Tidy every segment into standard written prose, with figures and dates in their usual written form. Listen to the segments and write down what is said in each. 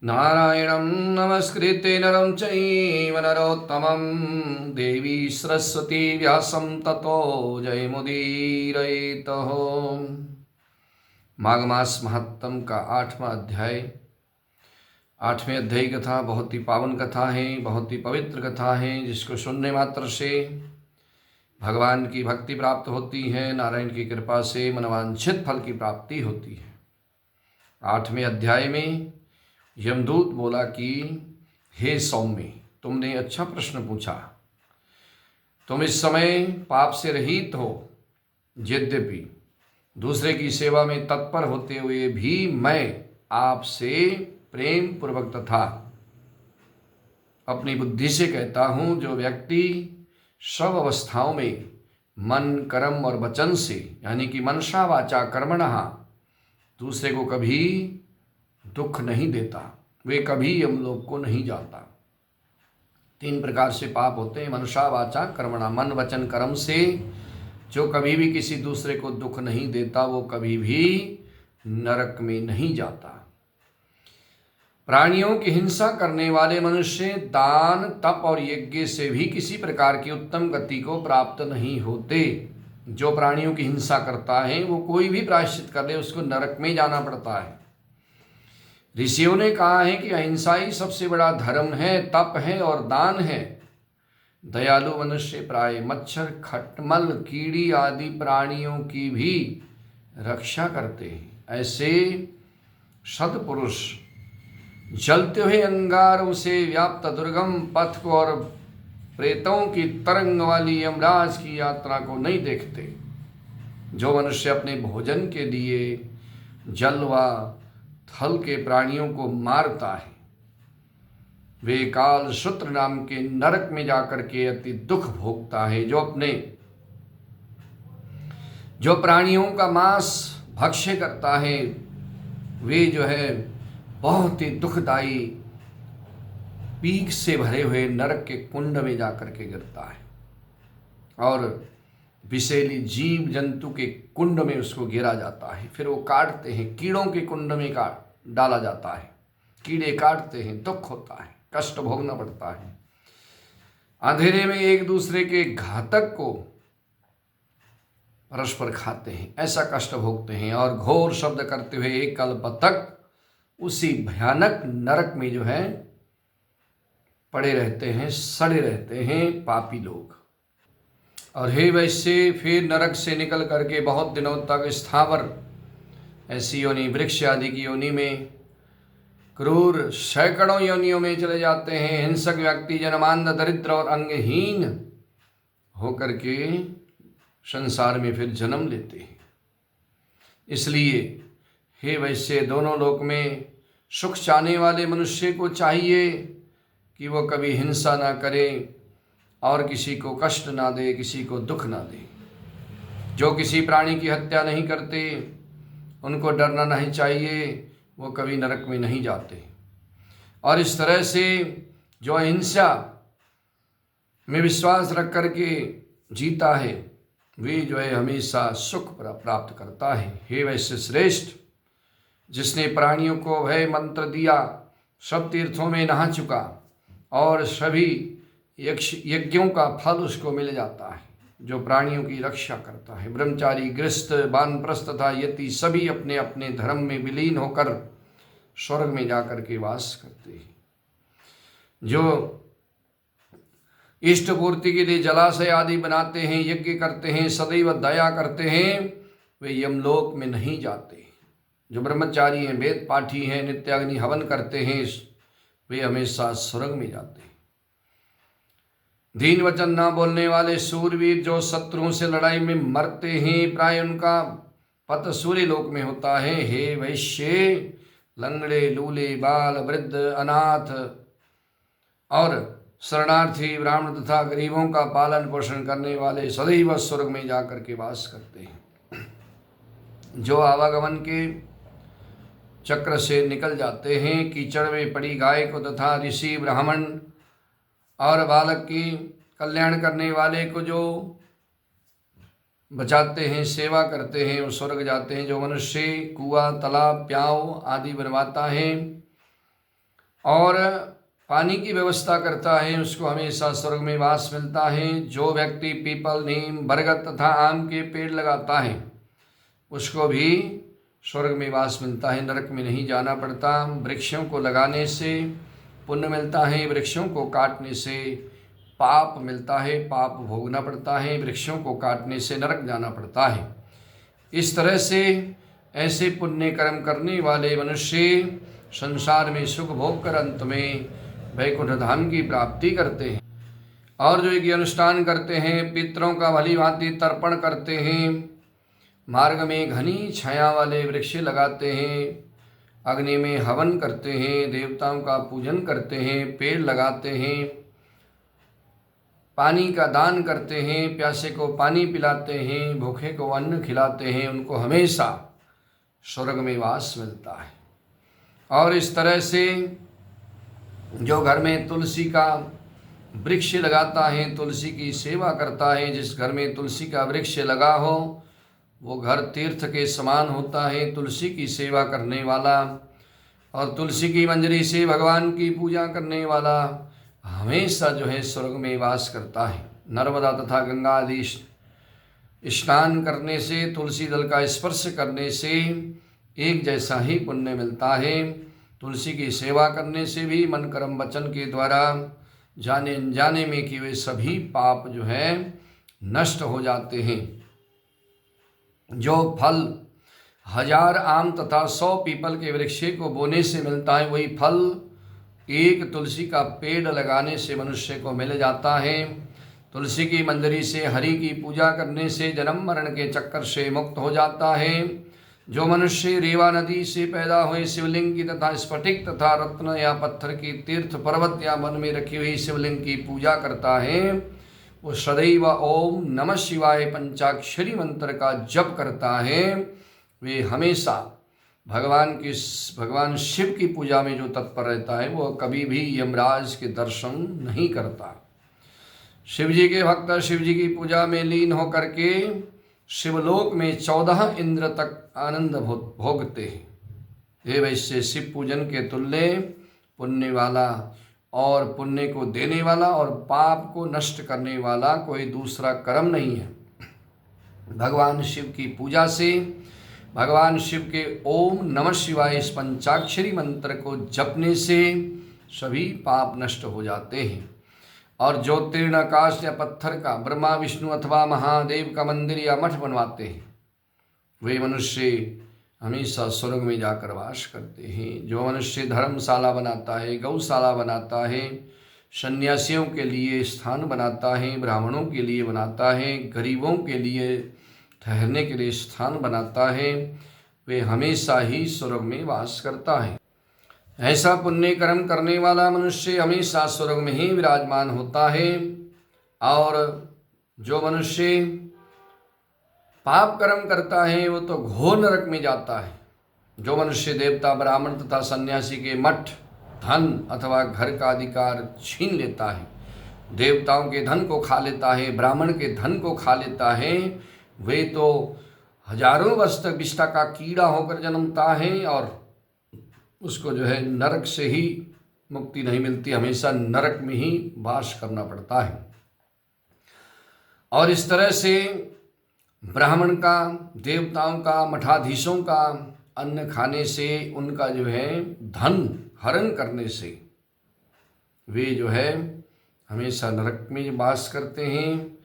नारायणं नमस्कृत्य नरं चैव नरोत्तमं देवी सरस्वती व्यासं ततो जयमुदीरयेतः। माघ मास महात्म का 8वां अध्याय। 8वें अध्याय कथा बहुत ही पावन कथा है, बहुत ही पवित्र कथा है, जिसको सुनने मात्र से भगवान की भक्ति प्राप्त होती है, नारायण की कृपा से मनवांछित फल की प्राप्ति होती है। 8वें अध्याय में यमदूत बोला कि हे सौम्य, तुमने अच्छा प्रश्न पूछा। तुम इस समय पाप से रहित हो, यद्यपि दूसरे की सेवा में तत्पर होते हुए भी मैं आपसे प्रेम पूर्वक तथा अपनी बुद्धि से कहता हूँ, जो व्यक्ति सब अवस्थाओं में मन, कर्म और वचन से, यानी कि मनसा वाचा कर्मणः, दूसरे को कभी दुख नहीं देता, वे कभी यमलोक को नहीं जाता। 3 प्रकार से पाप होते हैं मनसा वाचा कर्मणा, मन वचन कर्म से जो कभी भी किसी दूसरे को दुख नहीं देता, वो कभी भी नरक में नहीं जाता। प्राणियों की हिंसा करने वाले मनुष्य दान, तप और यज्ञ से भी किसी प्रकार की उत्तम गति को प्राप्त नहीं होते। जो प्राणियों की हिंसा करता है वो कोई भी प्रायश्चित कर ले, उसको नरक में जाना पड़ता है। ऋषियों ने कहा है कि अहिंसा ही सबसे बड़ा धर्म है, तप है और दान है। दयालु मनुष्य प्राय मच्छर, खटमल, कीड़ी आदि प्राणियों की भी रक्षा करते हैं। ऐसे सत्पुरुष जलते हुए अंगारों से व्याप्त दुर्गम पथ को और प्रेतों की तरंग वाली यमराज की यात्रा को नहीं देखते। जो मनुष्य अपने भोजन के लिए जल व थल के प्राणियों को मारता है, वे काल सूत्र नाम के नरक में जाकर के अति दुख भोगता है। जो प्राणियों का मांस भक्ष्य करता है, वे जो है बहुत ही दुखदायी पीक से भरे हुए नरक के कुंड में जाकर के गिरता है और विषैली जीव जंतु के कुंड में उसको गिरा जाता है। फिर वो काटते हैं, कीड़ों के कुंड में डाला जाता है, कीड़े काटते हैं, दुख होता है, कष्ट भोगना पड़ता है। अंधेरे में एक दूसरे के घातक को परस्पर खाते हैं, ऐसा कष्ट भोगते हैं और घोर शब्द करते हुए एक कल्प तक उसी भयानक नरक में जो है पड़े रहते हैं, सड़े रहते हैं पापी लोग। और हे वैश्य, फिर नरक से निकल करके बहुत दिनों तक स्थावर ऐसी योनि, वृक्ष आदि की योनि में, क्रूर सैकड़ों योनियों में चले जाते हैं। हिंसक व्यक्ति जन्मांध, दरिद्र और अंगहीन होकर के संसार में फिर जन्म लेते हैं। इसलिए हे वैश्य, दोनों लोक में सुख चाहने वाले मनुष्य को चाहिए कि वो कभी हिंसा ना करे और किसी को कष्ट ना दे, किसी को दुख ना दे। जो किसी प्राणी की हत्या नहीं करते, उनको डरना नहीं चाहिए, वो कभी नरक में नहीं जाते। और इस तरह से जो अहिंसा में विश्वास रख करके जीता है, वे जो है हमेशा सुख प्राप्त करता है। हे वैश्य श्रेष्ठ, जिसने प्राणियों को भय मंत्र दिया, सब तीर्थों में नहा चुका और सभी यज्ञों का फल उसको मिल जाता है। जो प्राणियों की रक्षा करता है, ब्रह्मचारी, गृहस्थ, वानप्रस्थ तथा यति सभी अपने अपने धर्म में विलीन होकर स्वर्ग में जाकर के वास करते हैं। जो इष्ट पूर्ति के लिए जलाशय आदि बनाते हैं, यज्ञ करते हैं, सदैव दया करते हैं, वे यमलोक में नहीं जाते। जो ब्रह्मचारी हैं, वेद पाठी हैं, नित्याग्नि हवन करते हैं, वे हमेशा स्वर्ग में जाते हैं। दीन वचन ना बोलने वाले सूरवीर जो शत्रुओं से लड़ाई में मरते हैं, प्राय उनका पत सूर्य लोक में होता है। हे वैश्य, लंगड़े, लूले, बाल, वृद्ध, अनाथ और शरणार्थी, ब्राह्मण तथा गरीबों का पालन पोषण करने वाले सदैव स्वर्ग में जाकर के वास करते हैं। जो आवागमन के चक्र से निकल जाते हैं, कीचड़ में पड़ी गाय को तथा ऋषि, ब्राह्मण और बालक की कल्याण करने वाले को जो बचाते हैं, सेवा करते हैं, वो स्वर्ग जाते हैं। जो मनुष्य कुआं, तालाब, प्याव आदि बनवाता है और पानी की व्यवस्था करता है, उसको हमेशा स्वर्ग में वास मिलता है। जो व्यक्ति पीपल, नीम, बरगद तथा आम के पेड़ लगाता है उसको भी स्वर्ग में वास मिलता है, नरक में नहीं जाना पड़ता। वृक्षों को लगाने से पुण्य मिलता है, वृक्षों को काटने से पाप मिलता है, पाप भोगना पड़ता है, वृक्षों को काटने से नरक जाना पड़ता है। इस तरह से ऐसे पुण्य कर्म करने वाले मनुष्य संसार में सुख भोग कर अंत में वैकुंठ धाम की प्राप्ति करते हैं। और जो ये अनुष्ठान करते हैं, पितरों का भली भांति तर्पण करते हैं, मार्ग में घनी छाया वाले वृक्ष लगाते हैं, अग्नि में हवन करते हैं, देवताओं का पूजन करते हैं, पेड़ लगाते हैं, पानी का दान करते हैं, प्यासे को पानी पिलाते हैं, भूखे को अन्न खिलाते हैं, उनको हमेशा स्वर्ग में वास मिलता है। और इस तरह से जो घर में तुलसी का वृक्ष लगाता है, तुलसी की सेवा करता है, जिस घर में तुलसी का वृक्ष लगा हो वो घर तीर्थ के समान होता है। तुलसी की सेवा करने वाला और तुलसी की मंजरी से भगवान की पूजा करने वाला हमेशा जो है स्वर्ग में वास करता है। नर्मदा तथा गंगा आदि स्नान करने से, तुलसी दल का स्पर्श करने से एक जैसा ही पुण्य मिलता है। तुलसी की सेवा करने से भी मन कर्म वचन के द्वारा जाने अनजाने में कि वे सभी पाप जो है नष्ट हो जाते हैं। जो फल 1000 आम तथा 100 पीपल के वृक्ष को बोने से मिलता है, वही फल एक तुलसी का पेड़ लगाने से मनुष्य को मिल जाता है। तुलसी की मंजरी से, हरि की पूजा करने से जन्म मरण के चक्कर से मुक्त हो जाता है। जो मनुष्य रेवा नदी से पैदा हुए शिवलिंग की तथा स्फटिक तथा रत्न या पत्थर की तीर्थ पर्वत या वन में रखी हुई शिवलिंग की पूजा करता है, वो सदैव ओम नमः शिवाय पंचाक्षरी मंत्र का जप करता है। वे हमेशा भगवान शिव की पूजा में जो तत्पर रहता है वो कभी भी यमराज के दर्शन नहीं करता। शिव जी के भक्त शिव जी की पूजा में लीन होकर के शिवलोक में 14 इंद्र तक आनंद भोगते हैं। ये वैसे शिव पूजन के तुल्य पुण्य वाला और पुण्य को देने वाला और पाप को नष्ट करने वाला कोई दूसरा कर्म नहीं है। भगवान शिव की पूजा से, भगवान शिव के ओम नमः शिवाय इस पंचाक्षरी मंत्र को जपने से सभी पाप नष्ट हो जाते हैं। और जो तीर्ण आकाश या पत्थर का ब्रह्मा विष्णु अथवा महादेव का मंदिर या मठ बनवाते हैं, वे मनुष्य हमेशा स्वर्ग में जाकर वास करते हैं। जो मनुष्य धर्मशाला बनाता है, गौशाला बनाता है, सन्यासियों के लिए स्थान बनाता है, ब्राह्मणों के लिए बनाता है, गरीबों के लिए ठहरने के लिए स्थान बनाता है, वे हमेशा ही स्वर्ग में वास करता है। ऐसा पुण्य कर्म करने वाला मनुष्य हमेशा स्वर्ग में ही विराजमान होता है। और जो मनुष्य पाप कर्म करता है वो तो घोर नरक में जाता है। जो मनुष्य देवता, ब्राह्मण तथा सन्यासी के मठ, धन अथवा घर का अधिकार छीन लेता है, देवताओं के धन को खा लेता है, ब्राह्मण के धन को खा लेता है, वे तो हजारों वर्ष तक विष्ठा का कीड़ा होकर जन्मता है और उसको जो है नरक से ही मुक्ति नहीं मिलती, हमेशा नरक में ही वास करना पड़ता है। और इस तरह से ब्राह्मण का, देवताओं का, मठाधीशों का अन्न खाने से, उनका जो है धन हरण करने से वे जो है हमेशा नरक में वास करते हैं।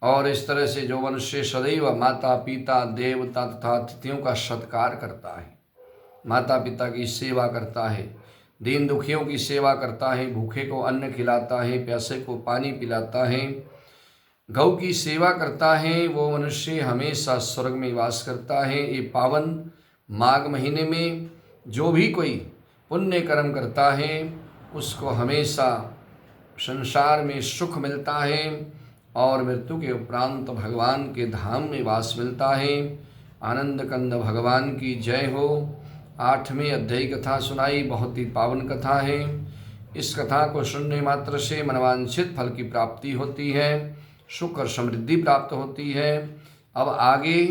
और इस तरह से जो मनुष्य सदैव माता पिता, देवता तथा अतिथियों का सत्कार करता है, माता पिता की सेवा करता है, दीन दुखियों की सेवा करता है, भूखे को अन्न खिलाता है, प्यासे को पानी पिलाता है, गौ की सेवा करता है, वो मनुष्य हमेशा स्वर्ग में वास करता है। ये पावन माघ महीने में जो भी कोई पुण्य कर्म करता है उसको हमेशा संसार में सुख मिलता है और मृत्यु के उपरांत भगवान के धाम में वास मिलता है। आनंद कंद भगवान की जय हो। 8वें अध्याय कथा सुनाई, बहुत ही पावन कथा है। इस कथा को सुनने मात्र से मनवांछित फल की प्राप्ति होती है, सुख और समृद्धि प्राप्त होती है। अब आगे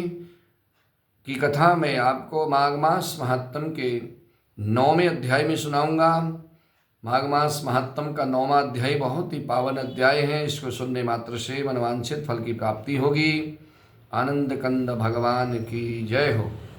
की कथा मैं आपको माघ मास महात्म के 9वें अध्याय में सुनाऊंगा। माघ मास महात्म का 9वां अध्याय बहुत ही पावन अध्याय है। इसको सुनने मात्र से मनवांछित फल की प्राप्ति होगी। आनंद कंद भगवान की जय हो।